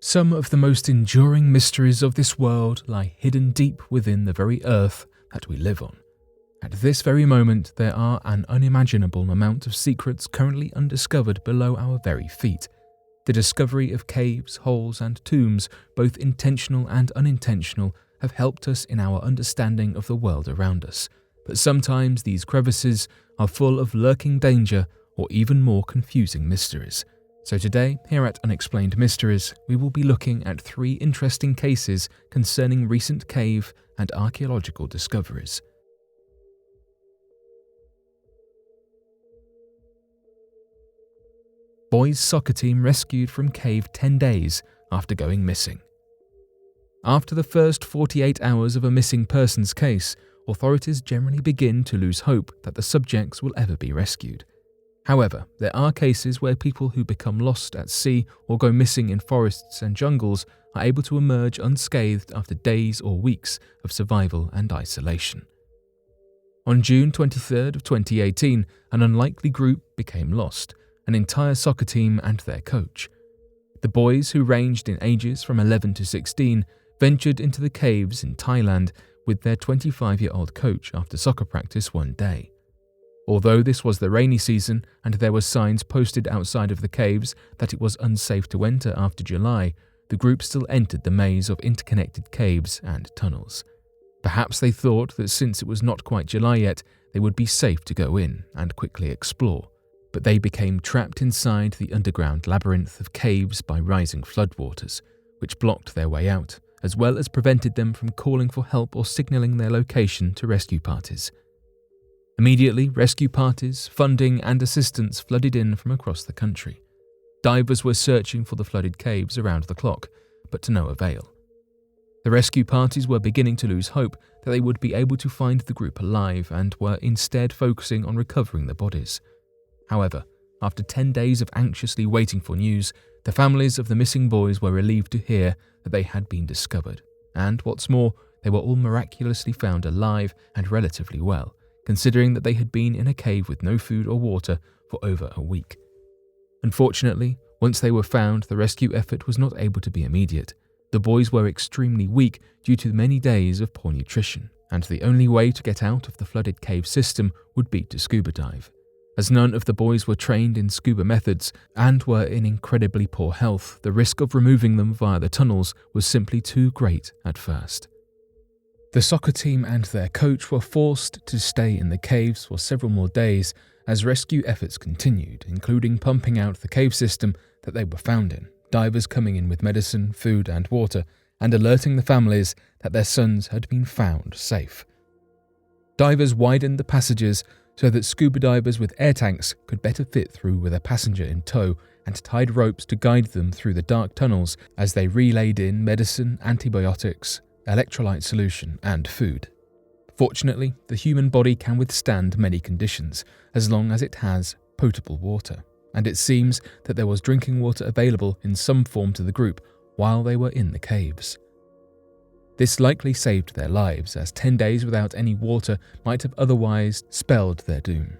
Some of the most enduring mysteries of this world lie hidden deep within the very earth that we live on. At this very moment, there are an unimaginable amount of secrets currently undiscovered below our very feet. The discovery of caves, holes, and tombs, both intentional and unintentional, have helped us in our understanding of the world around us. But sometimes these crevices are full of lurking danger or even more confusing mysteries. So today, here at Unexplained Mysteries, we will be looking at 3 interesting cases concerning recent cave and archaeological discoveries. Boys' soccer team rescued from cave 10 days after going missing. After the first 48 hours of a missing persons case, authorities generally begin to lose hope that the subjects will ever be rescued. However, there are cases where people who become lost at sea or go missing in forests and jungles are able to emerge unscathed after days or weeks of survival and isolation. On June 23rd of 2018, an unlikely group became lost, an entire soccer team and their coach. The boys, who ranged in ages from 11 to 16, ventured into the caves in Thailand with their 25-year-old coach after soccer practice one day. Although this was the rainy season and there were signs posted outside of the caves that it was unsafe to enter after July, the group still entered the maze of interconnected caves and tunnels. Perhaps they thought that since it was not quite July yet, they would be safe to go in and quickly explore. But they became trapped inside the underground labyrinth of caves by rising floodwaters, which blocked their way out, as well as prevented them from calling for help or signalling their location to rescue parties. Immediately, rescue parties, funding, and assistance flooded in from across the country. Divers were searching for the flooded caves around the clock, but to no avail. The rescue parties were beginning to lose hope that they would be able to find the group alive and were instead focusing on recovering the bodies. However, after 10 days of anxiously waiting for news, the families of the missing boys were relieved to hear that they had been discovered, and what's more, they were all miraculously found alive and relatively well, considering that they had been in a cave with no food or water for over a week. Unfortunately, once they were found, the rescue effort was not able to be immediate. The boys were extremely weak due to many days of poor nutrition, and the only way to get out of the flooded cave system would be to scuba dive. As none of the boys were trained in scuba methods and were in incredibly poor health, the risk of removing them via the tunnels was simply too great at first. The soccer team and their coach were forced to stay in the caves for several more days as rescue efforts continued, including pumping out the cave system that they were found in, divers coming in with medicine, food and water, and alerting the families that their sons had been found safe. Divers widened the passages so that scuba divers with air tanks could better fit through with a passenger in tow, and tied ropes to guide them through the dark tunnels as they relayed in medicine, antibiotics, electrolyte solution, and food. Fortunately, the human body can withstand many conditions as long as it has potable water, and it seems that there was drinking water available in some form to the group while they were in the caves. This likely saved their lives, as 10 days without any water might have otherwise spelled their doom.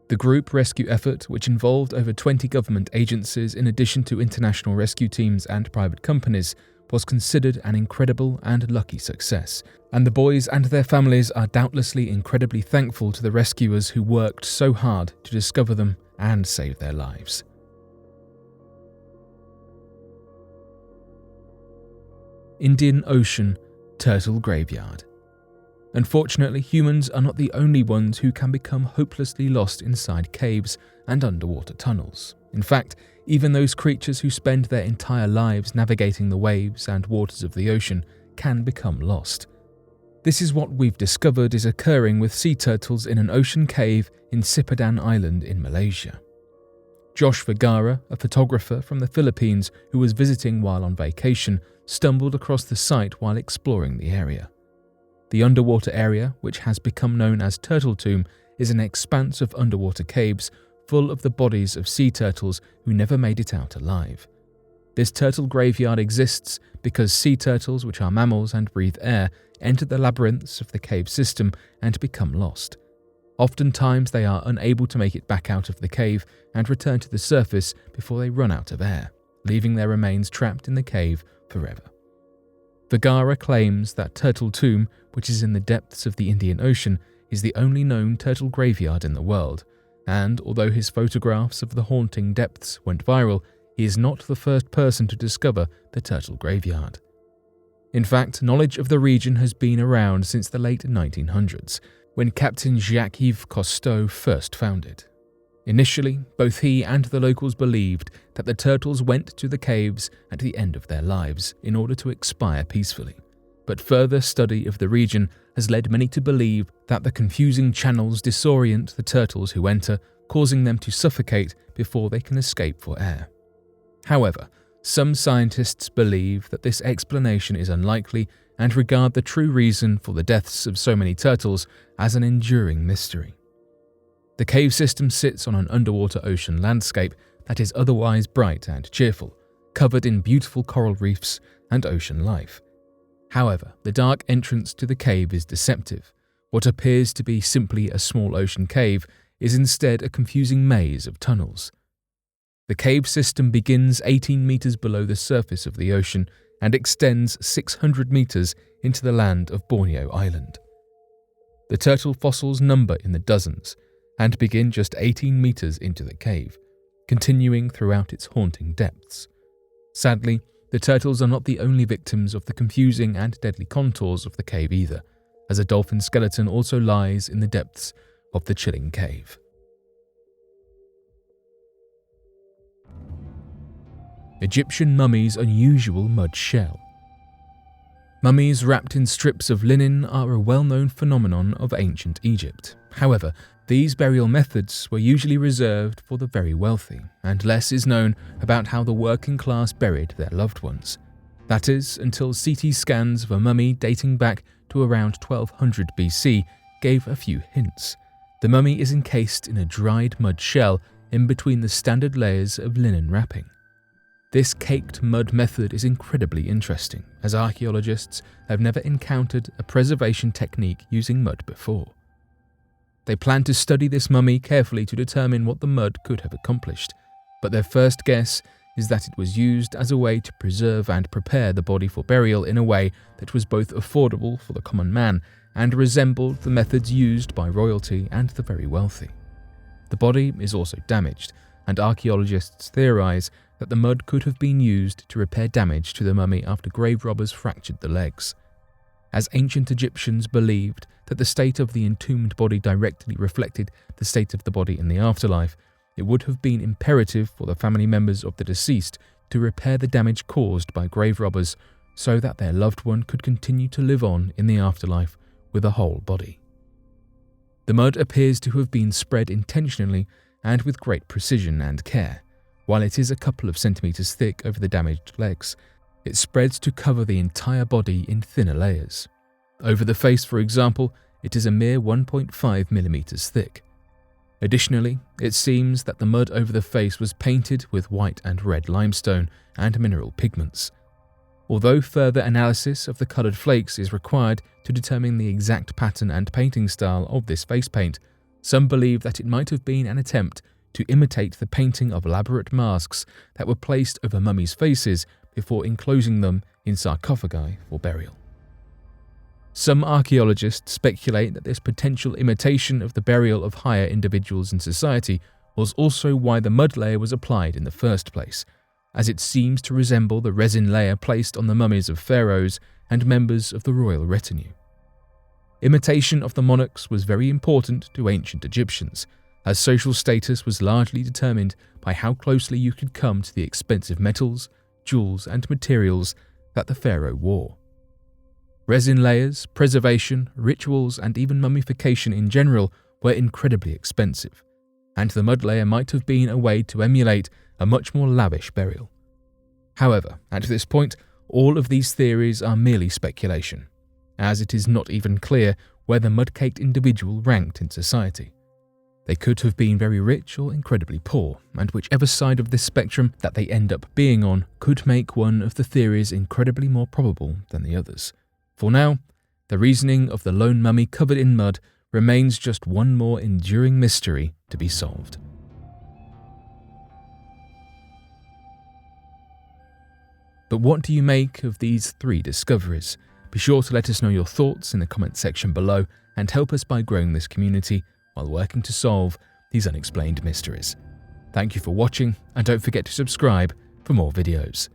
The group rescue effort, which involved over 20 government agencies in addition to international rescue teams and private companies, was considered an incredible and lucky success, and the boys and their families are doubtlessly incredibly thankful to the rescuers who worked so hard to discover them and save their lives. Indian Ocean Turtle Graveyard. Unfortunately, humans are not the only ones who can become hopelessly lost inside caves and underwater tunnels. In fact, even those creatures who spend their entire lives navigating the waves and waters of the ocean can become lost. This is what we've discovered is occurring with sea turtles in an ocean cave in Sipadan Island in Malaysia. Josh Vergara, a photographer from the Philippines who was visiting while on vacation, stumbled across the site while exploring the area. The underwater area, which has become known as Turtle Tomb, is an expanse of underwater caves full of the bodies of sea turtles who never made it out alive. This turtle graveyard exists because sea turtles, which are mammals and breathe air, enter the labyrinths of the cave system and become lost. Oftentimes they are unable to make it back out of the cave and return to the surface before they run out of air, leaving their remains trapped in the cave forever. Vergara claims that Turtle Tomb, which is in the depths of the Indian Ocean, is the only known turtle graveyard in the world, and although his photographs of the haunting depths went viral, he is not the first person to discover the turtle graveyard. In fact, knowledge of the region has been around since the late 1900s, when Captain Jacques-Yves Cousteau first found it. Initially, both he and the locals believed that the turtles went to the caves at the end of their lives in order to expire peacefully, but further study of the region has led many to believe that the confusing channels disorient the turtles who enter, causing them to suffocate before they can escape for air. However, some scientists believe that this explanation is unlikely and regard the true reason for the deaths of so many turtles as an enduring mystery. The cave system sits on an underwater ocean landscape that is otherwise bright and cheerful, covered in beautiful coral reefs and ocean life. However, the dark entrance to the cave is deceptive. What appears to be simply a small ocean cave is instead a confusing maze of tunnels. The cave system begins 18 meters below the surface of the ocean and extends 600 meters into the land of Borneo Island. The turtle fossils number in the dozens and begin just 18 meters into the cave, continuing throughout its haunting depths. Sadly, the turtles are not the only victims of the confusing and deadly contours of the cave either, as a dolphin skeleton also lies in the depths of the chilling cave. Egyptian mummy's unusual mud shell. Mummies wrapped in strips of linen are a well-known phenomenon of ancient Egypt. However, these burial methods were usually reserved for the very wealthy, and less is known about how the working class buried their loved ones. That is, until CT scans of a mummy dating back to around 1200 BC gave a few hints. The mummy is encased in a dried mud shell in between the standard layers of linen wrapping. This caked mud method is incredibly interesting, as archaeologists have never encountered a preservation technique using mud before. They plan to study this mummy carefully to determine what the mud could have accomplished, but their first guess is that it was used as a way to preserve and prepare the body for burial in a way that was both affordable for the common man and resembled the methods used by royalty and the very wealthy. The body is also damaged, and archaeologists theorize that the mud could have been used to repair damage to the mummy after grave robbers fractured the legs. As ancient Egyptians believed that the state of the entombed body directly reflected the state of the body in the afterlife, it would have been imperative for the family members of the deceased to repair the damage caused by grave robbers so that their loved one could continue to live on in the afterlife with a whole body. The mud appears to have been spread intentionally and with great precision and care. While it is a couple of centimeters thick over the damaged legs, it spreads to cover the entire body in thinner layers. Over the face, for example, it is a mere 1.5 millimeters thick. Additionally, it seems that the mud over the face was painted with white and red limestone and mineral pigments. Although further analysis of the colored flakes is required to determine the exact pattern and painting style of this face paint, some believe that it might have been an attempt to imitate the painting of elaborate masks that were placed over mummies' faces before enclosing them in sarcophagi for burial. Some archaeologists speculate that this potential imitation of the burial of higher individuals in society was also why the mud layer was applied in the first place, as it seems to resemble the resin layer placed on the mummies of pharaohs and members of the royal retinue. Imitation of the monarchs was very important to ancient Egyptians, as social status was largely determined by how closely you could come to the expensive metals, jewels, and materials that the pharaoh wore. Resin layers, preservation, rituals, and even mummification in general were incredibly expensive, and the mud layer might have been a way to emulate a much more lavish burial. However, at this point, all of these theories are merely speculation, as it is not even clear where the mud-caked individual ranked in society. They could have been very rich or incredibly poor, and whichever side of this spectrum that they end up being on could make one of the theories incredibly more probable than the others. For now, the reasoning of the lone mummy covered in mud remains just one more enduring mystery to be solved. But what do you make of these 3 discoveries? Be sure to let us know your thoughts in the comment section below and help us by growing this community while working to solve these unexplained mysteries. Thank you for watching, and don't forget to subscribe for more videos.